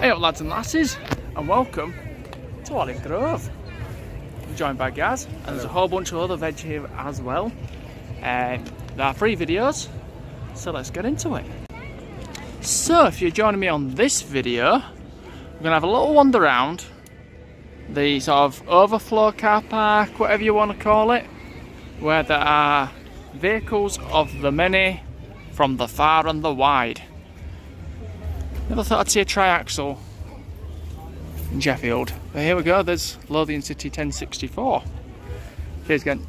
Hey up lads and lasses, and welcome to Olive Grove. I'm joined by Gaz, and there's a whole bunch of other veg here as well. There are 3 videos, so let's get into it. So if you're joining me on this video, we're going to have a little wander around the sort of overflow car park, whatever you want to call it, where there are vehicles of the many from the far and the wide. Never thought I'd see a triaxle in Sheffield, but here we go. There's Lothian City 1064. Here's again.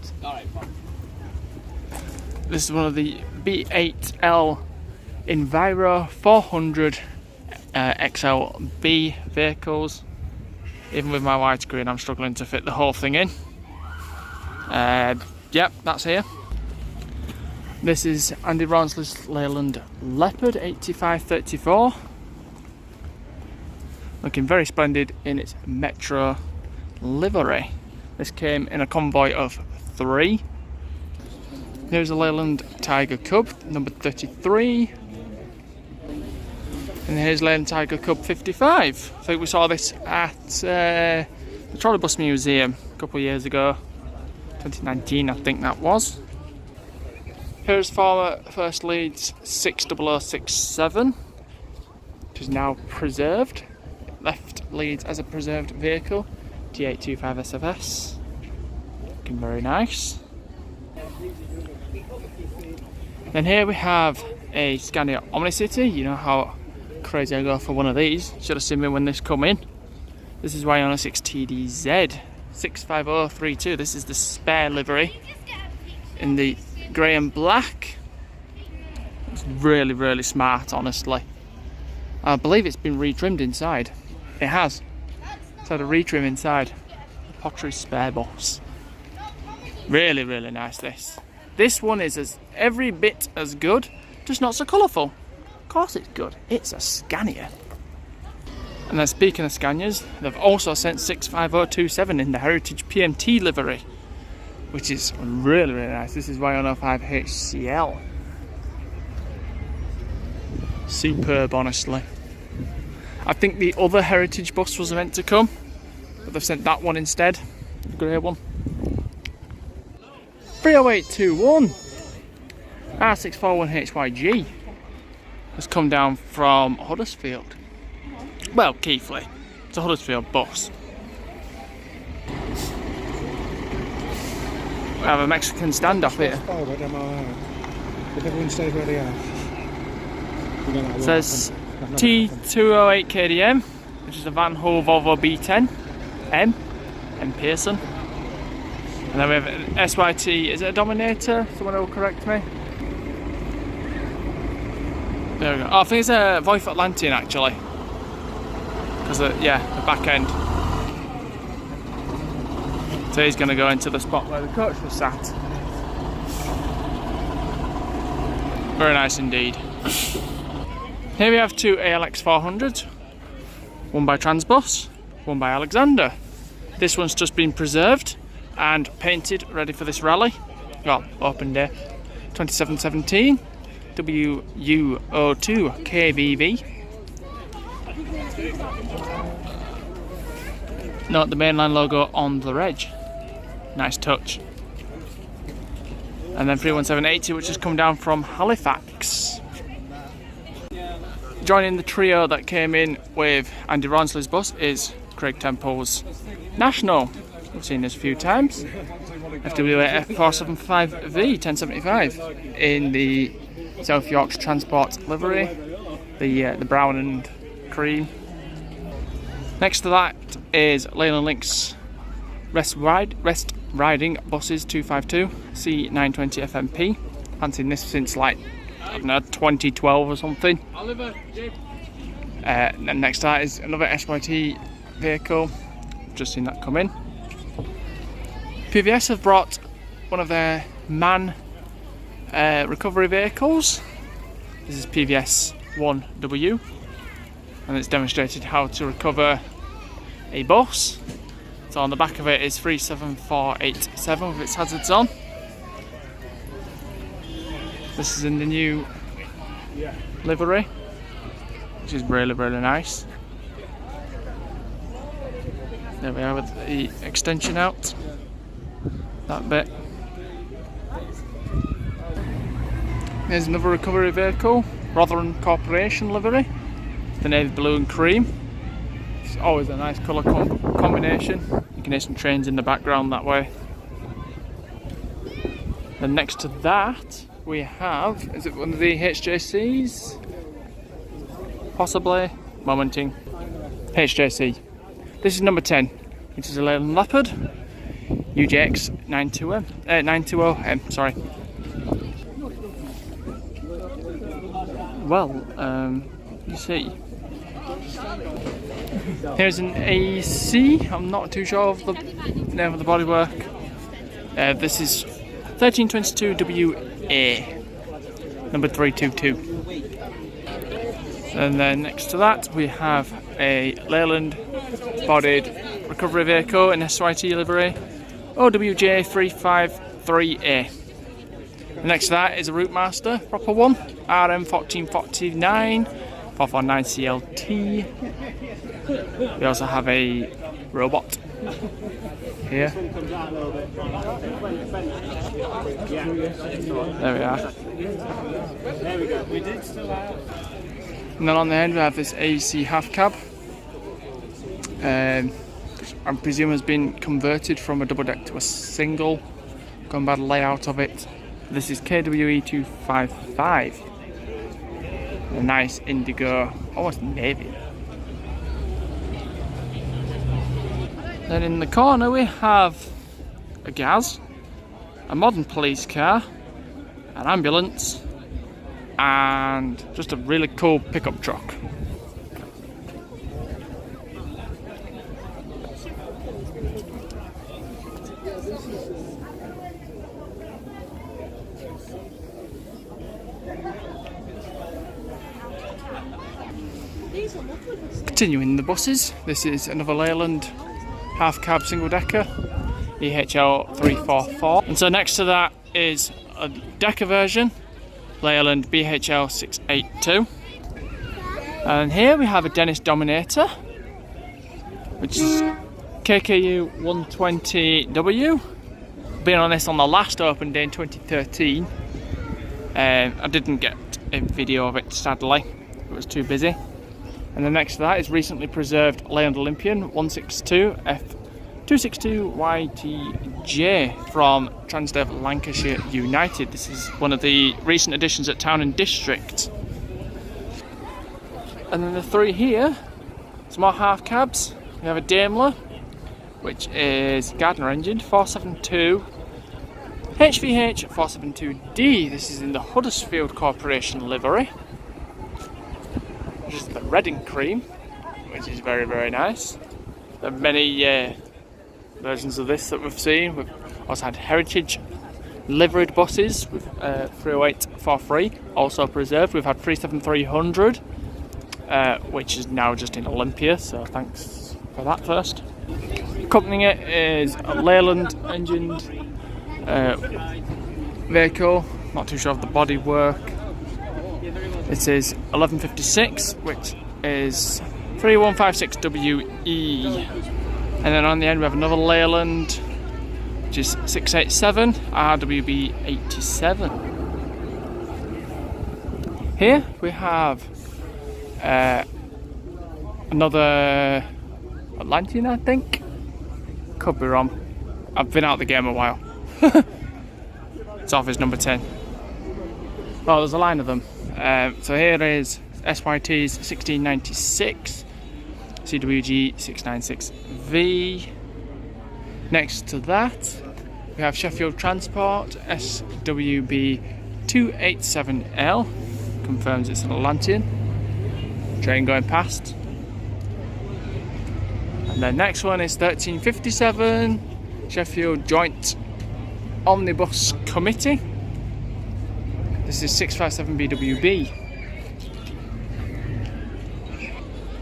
This is one of the B8L Enviro 400 XLB vehicles. Even with my widescreen, I'm struggling to fit the whole thing in. Yep, that's here. This is Andy Rawnsley's Leyland Leopard 8534. Looking very splendid in its Metro livery. This came in a convoy of 3. Here's a Leyland Tiger Cub, number 33. And here's Leyland Tiger Cub 55. I think we saw this at the Trolleybus Museum a couple of years ago. 2019, I think that was. Here's former First Leeds 60067, which is now preserved. Left Leeds as a preserved vehicle, T825 SFS. Looking very nice. Then here we have a Scania Omnicity. You know how crazy I go for one of these. Should have seen me when this come in. This is Iona 6 TDZ 65032. This is the spare livery in the grey and black. It's really, really smart, honestly. I believe it's been retrimmed inside. It has. It's had a retrim inside. The Pottery spare box. Really, really nice this. This one is every bit as good, just not so colourful. Of course it's good. It's a Scania. And then speaking of Scanias, they've also sent 65027 in the Heritage PMT livery, which is really, really nice. This is Y105 HCL. Superb, honestly. I think the other Heritage bus was meant to come, but they've sent that one instead, the grey one. 30821 R641HYG has come down from Huddersfield. Well, Keighley. It's a Huddersfield bus. We have a Mexican standoff here. If everyone stays where they are. It says T208 KDM, which is a Van Hool Volvo B10 M Pearson. And then we have an SYT, is it a Dominator? Someone will correct me. There we go. Oh, I think it's a Voith Atlantean actually. Because, yeah, the back end. So he's going to go into the spot where the coach was sat. Very nice indeed. Here we have 2 ALX 400s. One by Transbus, one by Alexander. This one's just been preserved and painted, ready for this rally. Well, open day. 2717 WU02 KVV. Note the mainline logo on the reg. Nice touch. And then 31780, which has come down from Halifax. Joining the trio that came in with Andy Rawnsley's bus is Craig Temple's National. We've seen this a few times. FWA F475V 1075 in the South Yorkshire Transport livery, the brown and cream. Next to that is Leyland Link's Rest Riding Buses 252 C920 FMP. Haven't seen this since like, I don't know, 2012 or something. And next to that is another SYT vehicle. Just seen that come in. PVS have brought one of their MAN recovery vehicles. This is PVS 1W, and it's demonstrated how to recover a bus. So on the back of it is 37487 with its hazards on. This is in the new livery, which is really, really nice. There we are with the extension out. That bit. There's another recovery vehicle, Rotherham Corporation livery, the navy blue and cream. It's always a nice colour combination. You can hear some trains in the background that way. And next to that we have, is it one of the HJCs? Possibly, momenting. HJC. This is number 10. It is a Leyland Leopard, UJX 920M, sorry. Well, you see, here's an AC. I'm not too sure of the name of the bodywork. This is 1322WA, number 322. And then next to that we have a Leyland bodied recovery vehicle in SYT livery, OWJ353A. Next to that is a Routemaster, proper one, RM1449, 449 CLT. We also have a robot here. There we are. And then on the end we have this AC half cab. I presume has been converted from a double deck to a single, going by the layout of it. This is KWE255. A nice indigo, almost navy. Then in the corner we have a Gaz, a modern police car, an ambulance, and just a really cool pickup truck. Continuing the buses, this is another Leyland half cab single decker, EHL 344. And so next to that is a decker version, Leyland BHL 682. And here we have a Dennis Dominator, which is KKU 120W. Been on this on the last open day in 2013. I didn't get a video of it, sadly, it was too busy. And then next to that is recently preserved Leyland Olympian 162 F262YTJ from Transdev Lancashire United. This is one of the recent additions at Town and District. And then the three here, some more half cabs. We have a Daimler, which is Gardner engine 472 HVH 472D. This is in the Huddersfield Corporation livery. Just the red and cream, which is very, very nice. There are many versions of this that we've seen. We've also had Heritage liveried buses with 30843, also preserved. We've had 37300, which is now just in Olympia, so thanks for that first. Accompanying it is a Leyland engined vehicle, not too sure of the body work. It is 1156, which is 3156WE. And then on the end we have another Leyland, which is 687 RWB87. Here we have another Atlantean, I think. Could be wrong. I've been out of the game a while. It's off as number 10. Well, there's a line of them. So here is SYT's 1696, CWG 696V. Next to that, we have Sheffield Transport SWB 287L. Confirms it's an Atlantean. Train going past. And then next one is 1357 Sheffield Joint Omnibus Committee. This is 657BWB.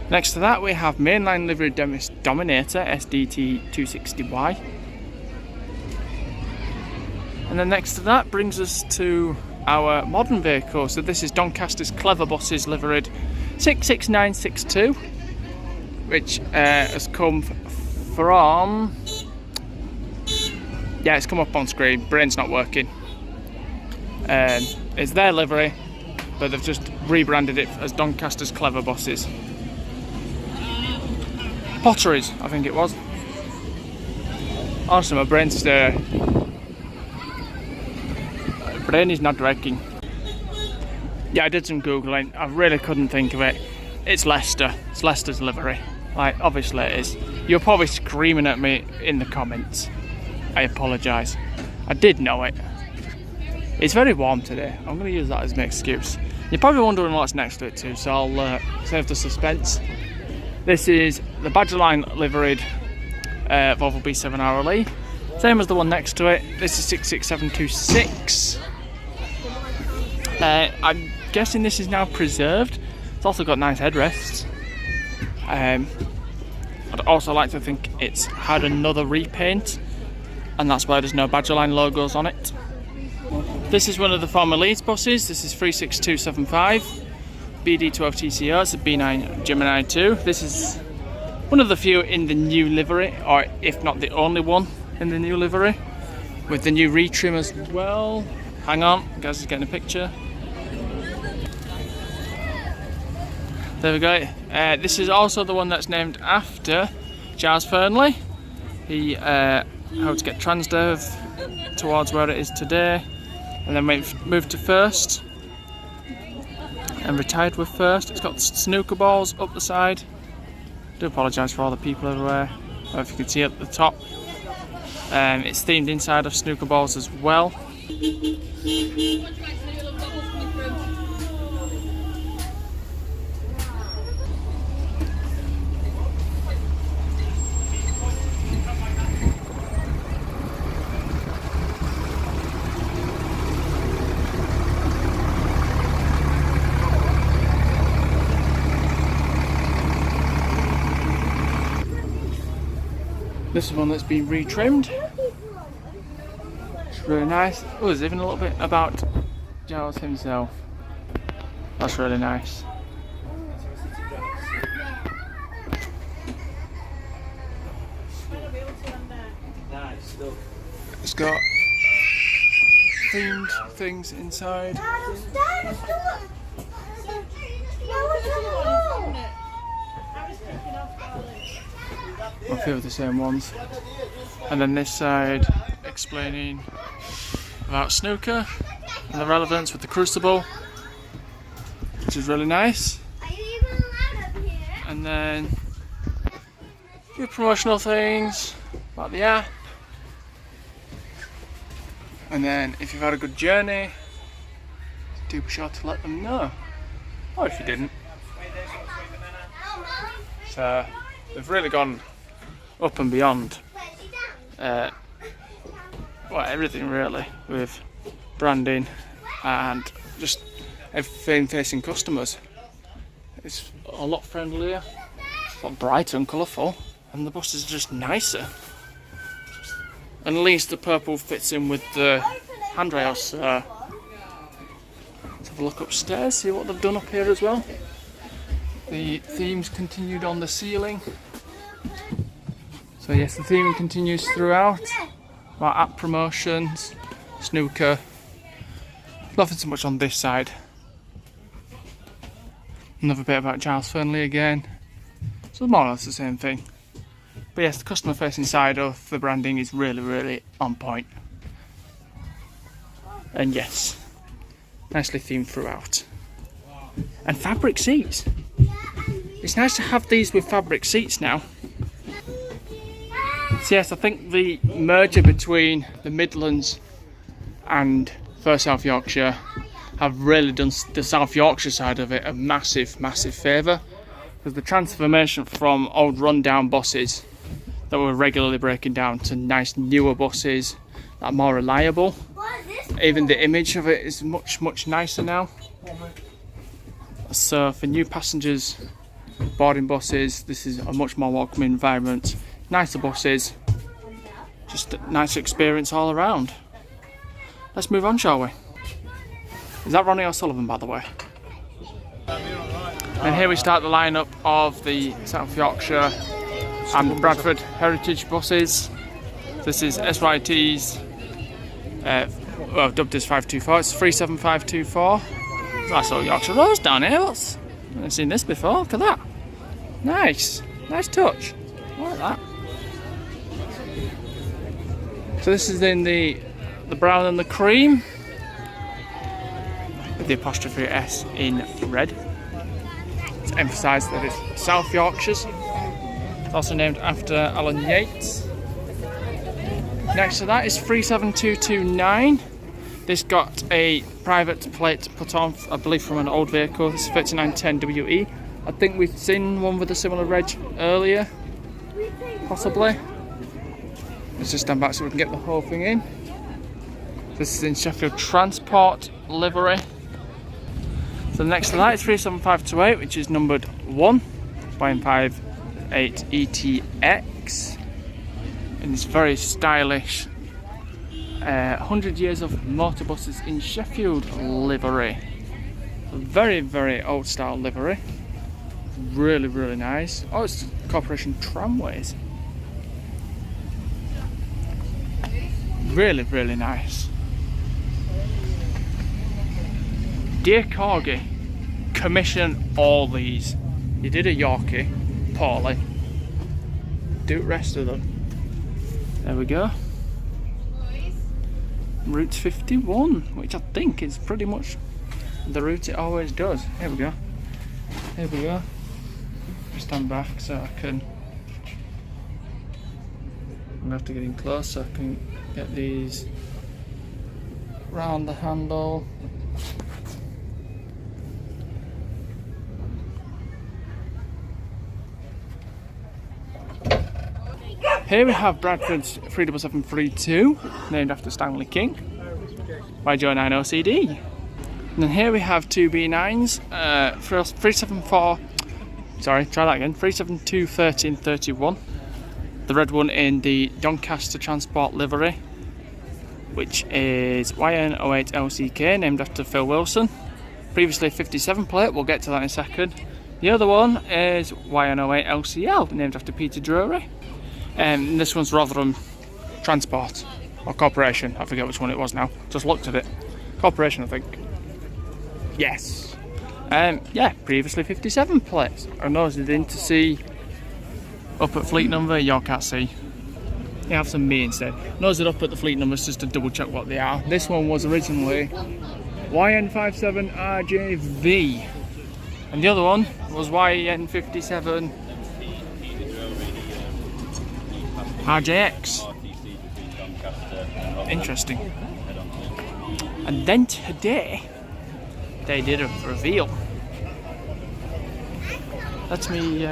Next to that we have mainline livery Dominator SDT260Y. And then next to that brings us to our modern vehicle. So this is Doncaster's Clever Buses liveried 66962, which has come from... Yeah, it's come up on screen. Brain's not working. It's their livery, but they've just rebranded it as Doncaster's Clever Bosses. Potteries, I think it was. Honestly, my brain's brain is not working. Yeah, I did some googling. I really couldn't think of it. It's Leicester. It's Leicester's livery. Like, obviously it is. You're probably screaming at me in the comments. I apologise. I did know it. It's very warm today. I'm going to use that as my excuse. You're probably wondering what's next to it too, so I'll save the suspense. This is the Badgerline liveried Volvo B7 RLE. Same as the one next to it. This is 66726. I'm guessing this is now preserved. It's also got nice headrests. I'd also like to think it's had another repaint, and that's why there's no Badgerline logos on it. This is one of the former Leeds buses. This is 36275 BD12TCO. It's a B9 Gemini 2. This is one of the few in the new livery, or if not the only one in the new livery, with the new retrim as well. Hang on, guys, is getting a picture. There we go. This is also the one that's named after Giles Fernley. He helped get Transdev towards where it is today, and then moved to First and retired with First. It's got snooker balls up the side. I do apologise for all the people everywhere. I don't know if you can see at the top. It's themed inside of snooker balls as well. This is one that's been retrimmed. It's really nice. Oh, there's even a little bit about Giles himself. That's really nice. It's got themed things inside. A few of the same ones, and then this side explaining about snooker and the relevance with the crucible, which is really nice. And then a few promotional things about the app, and then if you've had a good journey, do be sure to let them know, or if you didn't. So they've really gone up and beyond everything really, with branding and just everything facing customers. It's a lot friendlier, a lot brighter and colourful, and the buses are just nicer. And at least the purple fits in with the handrails. So let's have a look upstairs, see what they've done up here as well. The themes continued on the ceiling. So yes, the theme continues throughout. About app promotions, snooker. Nothing so much on this side. Another bit about Giles Fernley again. So more or less the same thing. But yes, the customer facing side of the branding is really, really on point. And yes, nicely themed throughout. And fabric seats. It's nice to have these with fabric seats now. So yes, I think the merger between the Midlands and First South Yorkshire have really done the South Yorkshire side of it a massive, massive favour. Because the transformation from old rundown buses that were regularly breaking down to nice newer buses that are more reliable. Even the image of it is much, much nicer now. So for new passengers boarding buses, this is a much more welcoming environment. Nicer buses, just a nice experience all around. Let's move on, shall we? Is that Ronnie O'Sullivan, by the way? And here we start the lineup of the South Yorkshire and Bradford Heritage buses. This is SYT's, well, dubbed as 524. It's 37524. Nice little Yorkshire Rose down here. I haven't seen this before. Look at that. Nice. Nice touch. I like that. So this is in the brown and the cream, with the apostrophe S in red. To emphasise that it's South Yorkshire's. It's also named after Alan Yates. Next to that is 37229. This got a private plate put on, I believe, from an old vehicle. This is 3910WE. I think we've seen one with a similar reg earlier, possibly. Let's just stand back so we can get the whole thing in. This is in Sheffield Transport livery. So the next to that is 37528, which is numbered 1, YN58ETX. In this very stylish 100 years of motor buses in Sheffield livery. A very, very old style livery. Really, really nice. Oh, it's Corporation Tramways. Really, really nice. Dear Corgi, commission all these. You did a Yorkie, poorly. Do the rest of them. There we go. Route 51, which I think is pretty much the route it always does. Here we go. Here we go. Just stand back so I can. I'm gonna have to get in close so I can get these round the handle. Here we have Bradford's 37732, named after Stanley King, by Joe 9 OCD. And then here we have two B9s, 374, sorry, try that again, 372 1331. The red one in the Doncaster Transport livery, which is YN08LCK, named after Phil Wilson. Previously 57 plate, we'll get to that in a second. The other one is YN08LCL, named after Peter Drury. And this one's Rotherham Transport, or Corporation, I forget which one it was now, just looked at it. Corporation, I think. Yes. Yeah, previously 57 plates. I nosed in to see up at fleet number, you can't see. You have some me instead. Nosed it up at the fleet numbers just to double check what they are. This one was originally YN57RJV, and the other one was YN57 RJX. Interesting. And then today they did a reveal. Let me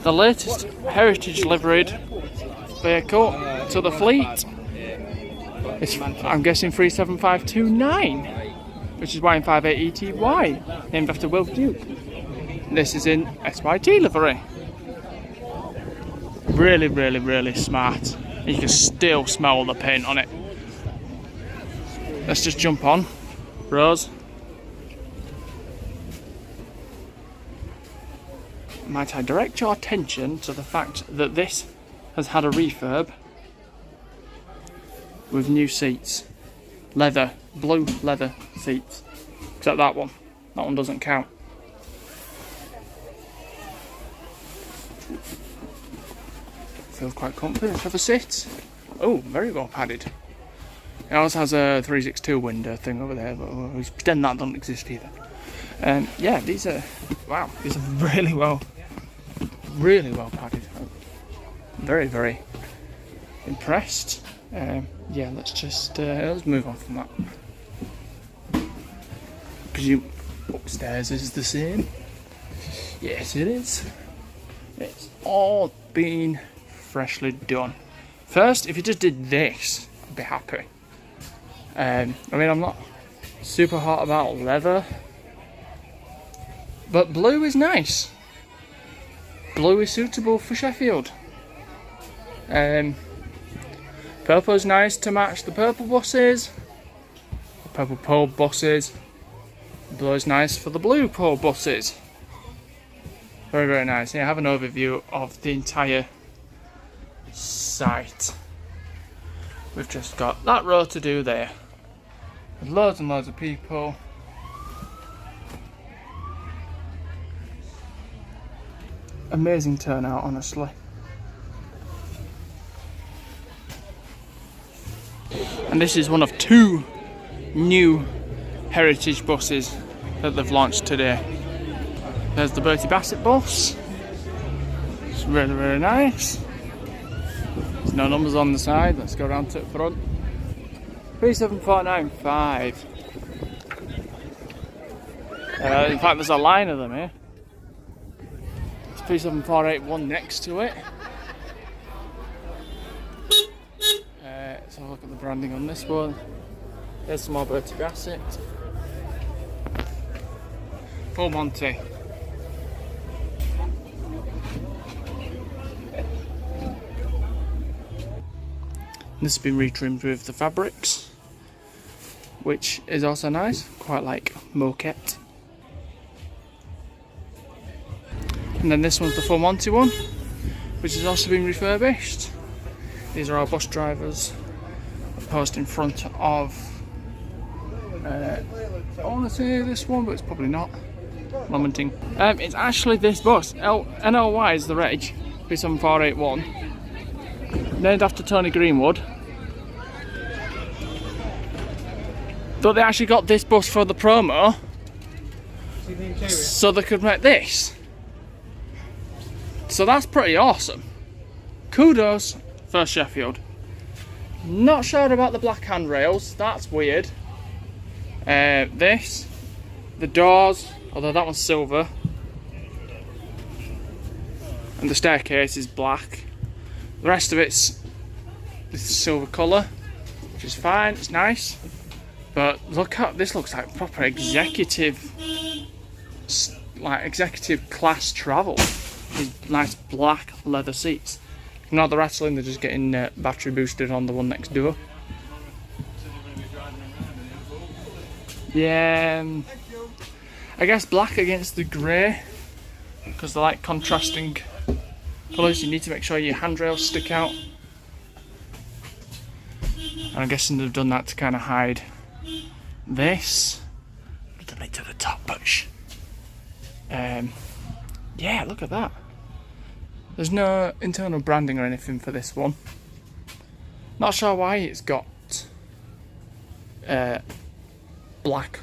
the latest heritage liveried vehicle to the fleet. It's, I'm guessing 37529, which is YN58ETY, named after Will Duke. This is in SYT livery. Really, really, really smart. You can still smell the paint on it. Let's just jump on. Rose. Might I direct your attention to the fact that this has had a refurb with new seats. Leather, blue leather seats. Except that one. That one doesn't count. Feels quite comfy. Let's have a sit. Oh, very well padded. It also has a 362 window thing over there, but we pretend that doesn't exist either. Yeah, these are, wow, these are really well padded. I'm very, very impressed. Yeah, let's move on from that. Presume upstairs is the same. Yes, it is. It's all been freshly done. First, if you just did this, I'd be happy. I mean, I'm not super hot about leather, but blue is nice. blue is suitable for Sheffield. Purple is nice to match the purple buses, the purple pole buses. Blue is nice for the blue pole buses. Very, very nice. Here I have an overview of the entire site. We've just got that road to do there. With loads and loads of people. Amazing turnout, honestly. And this is one of 2 new heritage buses that they've launched today. There's the Bertie Bassett bus. It's really, really nice. There's no numbers on the side. Let's go around to the front. 37495. In fact, there's a line of them here. There's 37481 next to it. Let's have a look at the branding on this one. There's some more Bertie Bassett. Full Monty. This has been retrimmed with the fabrics, which is also nice, quite like moquette. And then this one's the Full Monty one, which has also been refurbished. These are our bus drivers posed in front of, I want to say this one, but it's probably not. Lamenting. It's actually this bus. NLY is the reg, 37481. Named after Tony Greenwood. But they actually got this bus for the promo, so they could make this. So that's pretty awesome. Kudos for Sheffield. Not sure about the black handrails, that's weird. This, the doors, although that one's silver, and the staircase is black. The rest of it's this silver colour, which is fine, it's nice. But look at this, looks like proper executive, like executive class travel. These nice black leather seats. Not the rattling, they're just getting battery boosted on the one next door. Yeah, I guess black against the grey, because they're like contrasting colours. You need to make sure your handrails stick out. And I'm guessing they've done that to kind of hide this. Done it to the top push. Yeah, look at that. There's no internal branding or anything for this one. Not sure why it's got black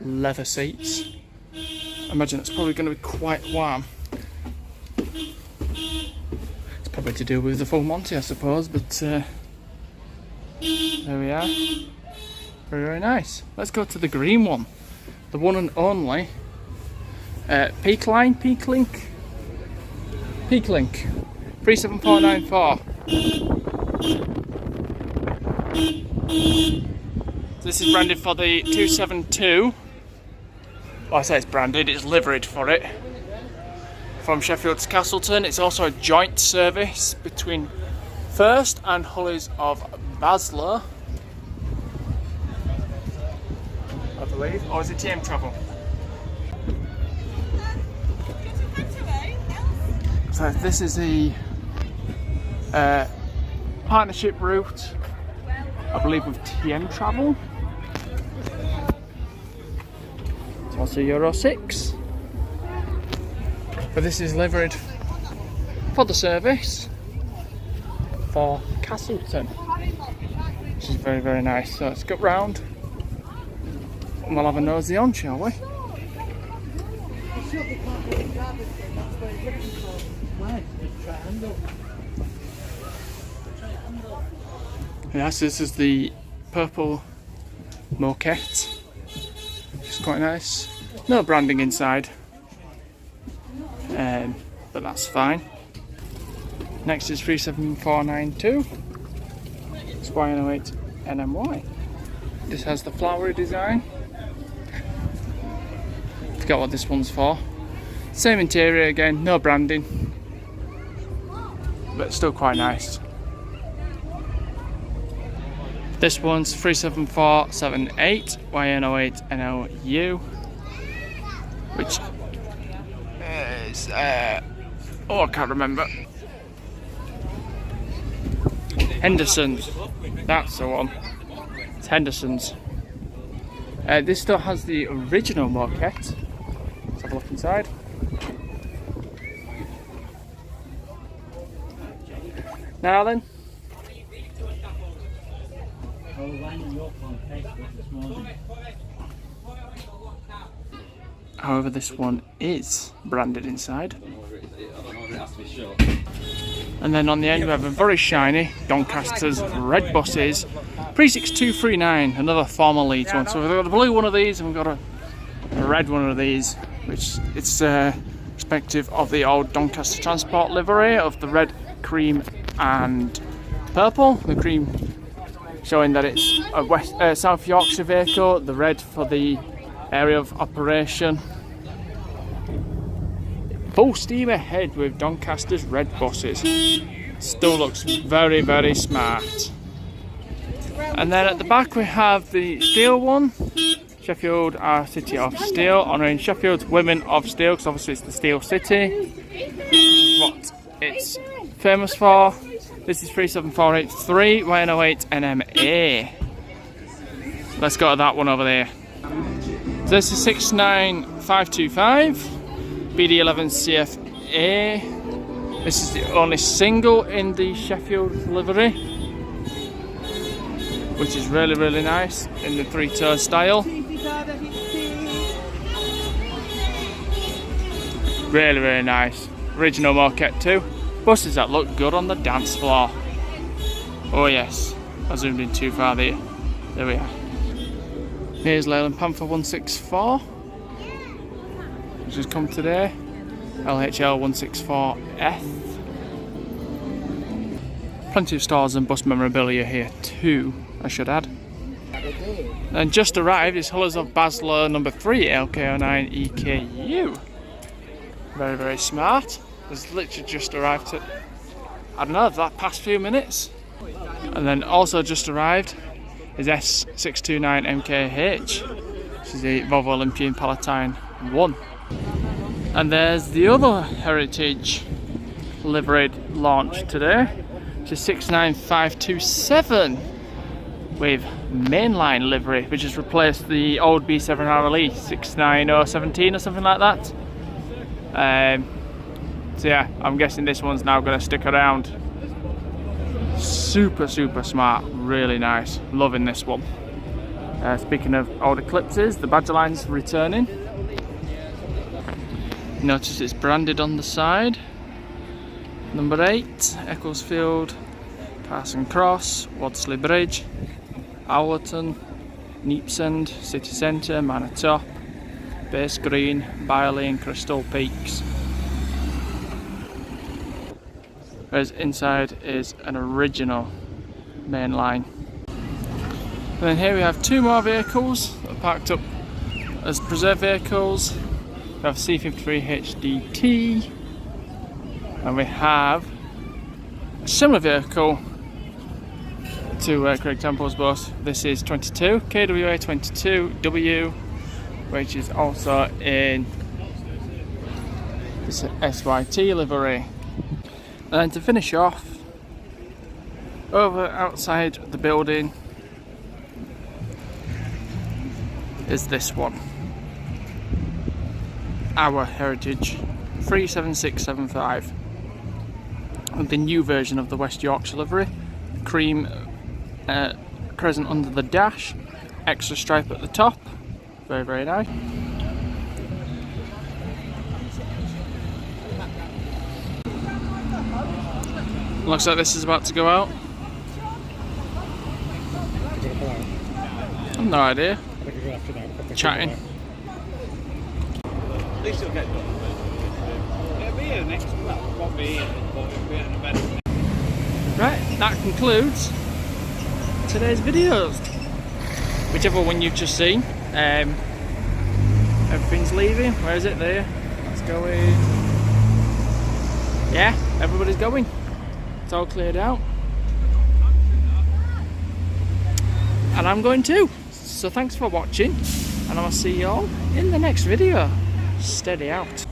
leather seats. I imagine it's probably going to be quite warm. It's probably to do with the Full Monty, I suppose, but there we are. Very, very nice. Let's go to the green one. The one and only Peak Link 37494. This is branded for the 272. Well, I say it's branded, it's liveried for it. From Sheffield to Castleton. It's also a joint service between First and Hullies of Basler, I believe. Or is it TM Travel? So this is the partnership route, I believe, with TM Travel. It's also Euro 6. But this is liveried for the service for Castleton, which is very, very nice. So let's go round and we'll have a nosy on, shall we? Yes, this is the purple moquette, which is quite nice. No branding inside, but that's fine. Next is 37492. It's Y108 NMY. This has the flowery design. Forgot what this one's for. Same interior again, no branding. but still quite nice. This one's 37478 YN08NLU, which is oh, I can't remember. Henderson's, that's the one. It's Henderson's. This still has the original moquette. Let's have a look inside. Now then. However, this one is branded inside. And then on the end we have a very shiny Doncaster's red buses, 36239, another former Leeds one. So we've got a blue one of these and we've got a red one of these, which it's respective of the old Doncaster Transport livery of the red, cream and purple. The cream showing that it's a South Yorkshire vehicle, the red for the area of operation. Full steam ahead with Doncaster's red buses. Still looks very, very smart. And then at the back we have the steel one. Sheffield, our city of steel, honouring Sheffield's women of steel, because obviously it's the steel city. What it's famous for. This is 37483 YN08NMA. Let's go to that one over there. So this is 69525 BD11CFA. This is the only single in the Sheffield livery, which is really, really nice in the three-tone style. Really, really nice. Original moquette too. Buses that look good on the dance floor. Oh yes, I zoomed in too far there. There we are. Here's Leyland Panther 164, which has come today. LHL 164F. Plenty of stores and bus memorabilia here too, I should add. And just arrived is Hullers of Basler number 3 LK09EKU. Very, very smart. It's literally just arrived at, I don't know, that past few minutes. And then also just arrived is S629MKH, which is the Volvo Olympian Palatine 1. And there's the other Heritage liveried launch today, which is 69527 with mainline livery, which has replaced the old B7 RLE 69017 or something like that. So yeah, I'm guessing this one's now going to stick around. Super, super smart, really nice. Loving this one. Speaking of old Eclipses, the badge line's returning. Notice it's branded on the side. Number 8, Ecclesfield, Parson Cross, Wadsley Bridge, Alwerton, Neepsend, City Centre, Manor Top, Base Green, Byerley and Crystal Peaks. Whereas inside is an original main line. And then here we have two more vehicles that are parked up as preserve vehicles. We have C53 HDT, and we have a similar vehicle to Craig Temple's bus. This is 22 KWA 22W, which is also in this SYT livery. And then to finish off, over outside the building is this one. Our Heritage 37675. And the new version of the West Yorkshire livery. Cream crescent under the dash, extra stripe at the top. Very, very nice. Looks like this is about to go out. I've no idea. Chatting. At least it'll get done. It'll be here next week. Won't be here, but it'll be in a better. Right, that concludes today's videos. Whichever one you've just seen. Everything's leaving. Where is it? There. Let's go in. Yeah, everybody's going. It's all cleared out. And I'm going too. So thanks for watching, and I'll see you all in the next video. Steady out.